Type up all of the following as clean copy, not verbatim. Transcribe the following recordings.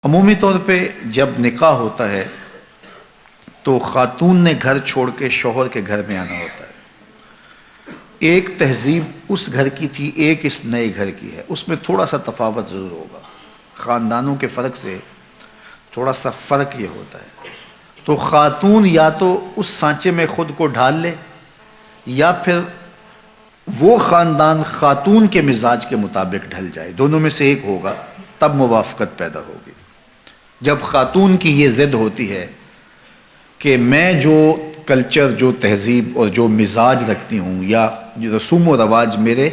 عمومی طور پہ جب نکاح ہوتا ہے تو خاتون نے گھر چھوڑ کے شوہر کے گھر میں آنا ہوتا ہے۔ ایک تہذیب اس گھر کی تھی، ایک اس نئے گھر کی ہے، اس میں تھوڑا سا تفاوت ضرور ہوگا، خاندانوں کے فرق سے تھوڑا سا فرق یہ ہوتا ہے۔ تو خاتون یا تو اس سانچے میں خود کو ڈھال لے، یا پھر وہ خاندان خاتون کے مزاج کے مطابق ڈھل جائے، دونوں میں سے ایک ہوگا، تب موافقت پیدا ہوگی۔ جب خاتون کی یہ ضد ہوتی ہے کہ میں جو کلچر، جو تہذیب اور جو مزاج رکھتی ہوں، یا جو رسوم و رواج میرے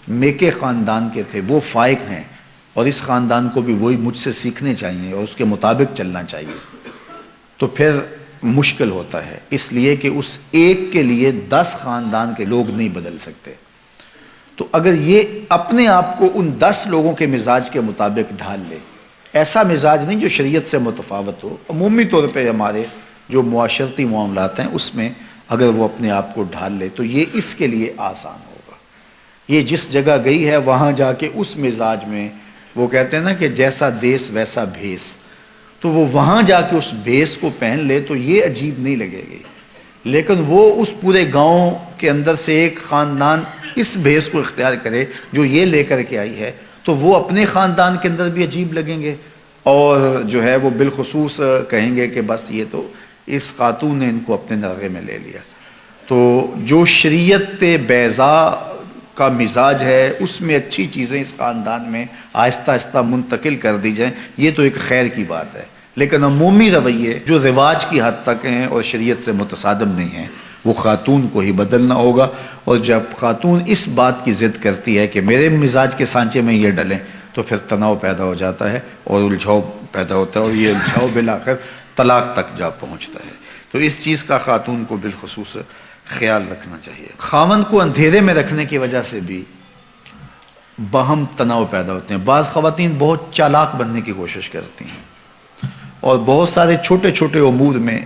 میکے خاندان کے تھے وہ فائق ہیں، اور اس خاندان کو بھی وہی مجھ سے سیکھنے چاہیے اور اس کے مطابق چلنا چاہیے، تو پھر مشکل ہوتا ہے، اس لیے کہ اس ایک کے لیے 10 خاندان کے لوگ نہیں بدل سکتے۔ تو اگر یہ اپنے آپ کو ان 10 لوگوں کے مزاج کے مطابق ڈھال لے، ایسا مزاج نہیں جو شریعت سے متفاوت ہو، عمومی طور پہ ہمارے جو معاشرتی معاملات ہیں اس میں اگر وہ اپنے آپ کو ڈھال لے تو یہ اس کے لیے آسان ہوگا۔ یہ جس جگہ گئی ہے وہاں جا کے اس مزاج میں، وہ کہتے ہیں نا کہ جیسا دیس ویسا بھیس، تو وہ وہاں جا کے اس بھیس کو پہن لے تو یہ عجیب نہیں لگے گی، لیکن وہ اس پورے گاؤں کے اندر سے ایک خاندان اس بھیس کو اختیار کرے جو یہ لے کر کے آئی ہے، تو وہ اپنے خاندان کے اندر بھی عجیب لگیں گے، اور جو ہے وہ بالخصوص کہیں گے کہ بس یہ تو اس خاتون نے ان کو اپنے نرغے میں لے لیا۔ تو جو شریعت بیضاء کا مزاج ہے اس میں اچھی چیزیں اس خاندان میں آہستہ آہستہ منتقل کر دی جائیں، یہ تو ایک خیر کی بات ہے، لیکن عمومی رویے جو رواج کی حد تک ہیں اور شریعت سے متصادم نہیں ہیں وہ خاتون کو ہی بدلنا ہوگا۔ اور جب خاتون اس بات کی ضد کرتی ہے کہ میرے مزاج کے سانچے میں یہ ڈلیں تو پھر تناؤ پیدا ہو جاتا ہے اور الجھاؤ پیدا ہوتا ہے، اور یہ الجھاؤ بالآخر طلاق تک جا پہنچتا ہے۔ تو اس چیز کا خاتون کو بالخصوص خیال رکھنا چاہیے۔ خاوند کو اندھیرے میں رکھنے کی وجہ سے بھی باہم تناؤ پیدا ہوتے ہیں۔ بعض خواتین بہت چالاک بننے کی کوشش کرتی ہیں اور بہت سارے چھوٹے چھوٹے امور میں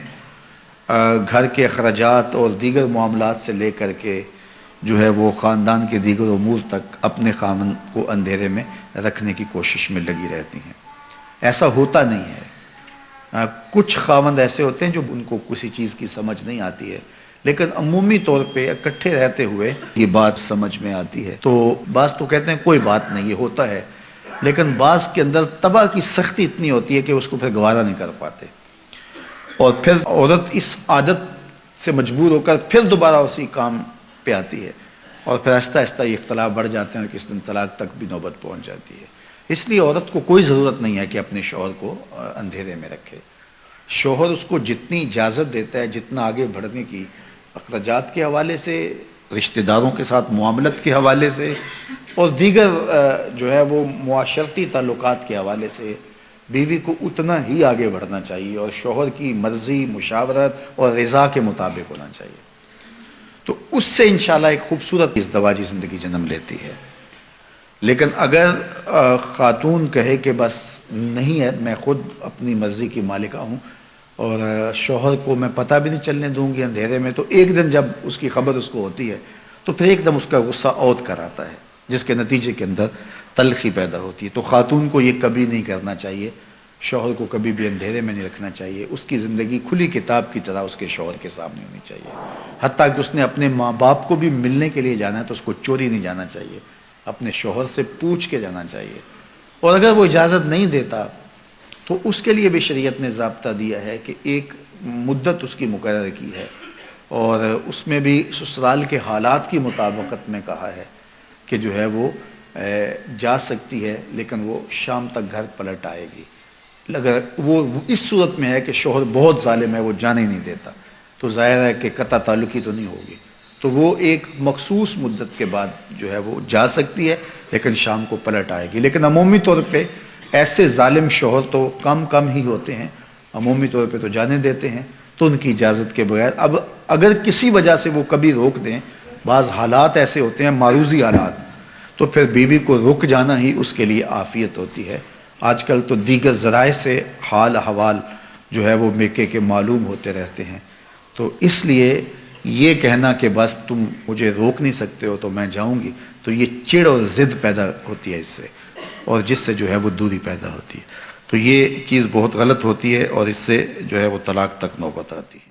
گھر کے اخراجات اور دیگر معاملات سے لے کر کے جو ہے وہ خاندان کے دیگر امور تک اپنے خاوند کو اندھیرے میں رکھنے کی کوشش میں لگی رہتی ہیں۔ ایسا ہوتا نہیں ہے، کچھ خاوند ایسے ہوتے ہیں جو ان کو کسی چیز کی سمجھ نہیں آتی ہے، لیکن عمومی طور پہ اکٹھے رہتے ہوئے یہ بات سمجھ میں آتی ہے۔ تو بعض تو کہتے ہیں کوئی بات نہیں، یہ ہوتا ہے، لیکن بعض کے اندر طبع کی سختی اتنی ہوتی ہے کہ اس کو پھر گوارا نہیں کر پاتے، اور پھر عورت اس عادت سے مجبور ہو کر پھر دوبارہ اسی کام پہ آتی ہے، اور پھر آہستہ آہستہ یہ اختلاف بڑھ جاتے ہیں اور کس دن طلاق تک بھی نوبت پہنچ جاتی ہے۔ اس لیے عورت کو کوئی ضرورت نہیں ہے کہ اپنے شوہر کو اندھیرے میں رکھے۔ شوہر اس کو جتنی اجازت دیتا ہے، جتنا آگے بڑھنے کی، اخراجات کے حوالے سے، رشتہ داروں کے ساتھ معاملت کے حوالے سے، اور دیگر جو ہے وہ معاشرتی تعلقات کے حوالے سے، بیوی کو اتنا ہی آگے بڑھنا چاہیے اور شوہر کی مرضی، مشاورت اور رضا کے مطابق ہونا چاہیے۔ تو اس سے انشاءاللہ ایک خوبصورت ازدواجی زندگی جنم لیتی ہے۔ لیکن اگر خاتون کہے کہ بس نہیں ہے، میں خود اپنی مرضی کی مالکہ ہوں اور شوہر کو میں پتہ بھی نہیں چلنے دوں گی اندھیرے میں، تو ایک دن جب اس کی خبر اس کو ہوتی ہے تو پھر ایک دم اس کا غصہ عود کر آتا ہے، جس کے نتیجے کے اندر تلخی پیدا ہوتی ہے۔ تو خاتون کو یہ کبھی نہیں کرنا چاہیے، شوہر کو کبھی بھی اندھیرے میں نہیں رکھنا چاہیے، اس کی زندگی کھلی کتاب کی طرح اس کے شوہر کے سامنے ہونی چاہیے۔ حتیٰ کہ اس نے اپنے ماں باپ کو بھی ملنے کے لیے جانا ہے تو اس کو چوری نہیں جانا چاہیے، اپنے شوہر سے پوچھ کے جانا چاہیے، اور اگر وہ اجازت نہیں دیتا تو اس کے لیے بھی شریعت نے ضابطہ دیا ہے کہ ایک مدت اس کی مقرر کی ہے، اور اس میں بھی سسرال کے حالات کی مطابقت میں کہا ہے کہ جو ہے وہ جا سکتی ہے، لیکن وہ شام تک گھر پلٹ آئے گی۔ اگر وہ اس صورت میں ہے کہ شوہر بہت ظالم ہے، وہ جانے نہیں دیتا، تو ظاہر ہے کہ قطع تعلقی تو نہیں ہوگی، تو وہ ایک مخصوص مدت کے بعد جو ہے وہ جا سکتی ہے، لیکن شام کو پلٹ آئے گی۔ لیکن عمومی طور پہ ایسے ظالم شوہر تو کم ہی ہوتے ہیں، عمومی طور پہ تو جانے دیتے ہیں، تو ان کی اجازت کے بغیر۔ اب اگر کسی وجہ سے وہ کبھی روک دیں، بعض حالات ایسے ہوتے ہیں معروضی حالات، تو پھر بیوی کو رک جانا ہی اس کے لیے عافیت ہوتی ہے۔ آج کل تو دیگر ذرائع سے حال احوال جو ہے وہ میکے کے معلوم ہوتے رہتے ہیں، تو اس لیے یہ کہنا کہ بس تم مجھے روک نہیں سکتے ہو تو میں جاؤں گی، تو یہ چڑ اور ضد پیدا ہوتی ہے اس سے، اور جس سے جو ہے وہ دوری پیدا ہوتی ہے۔ تو یہ چیز بہت غلط ہوتی ہے اور اس سے جو ہے وہ طلاق تک نوبت آتی ہے.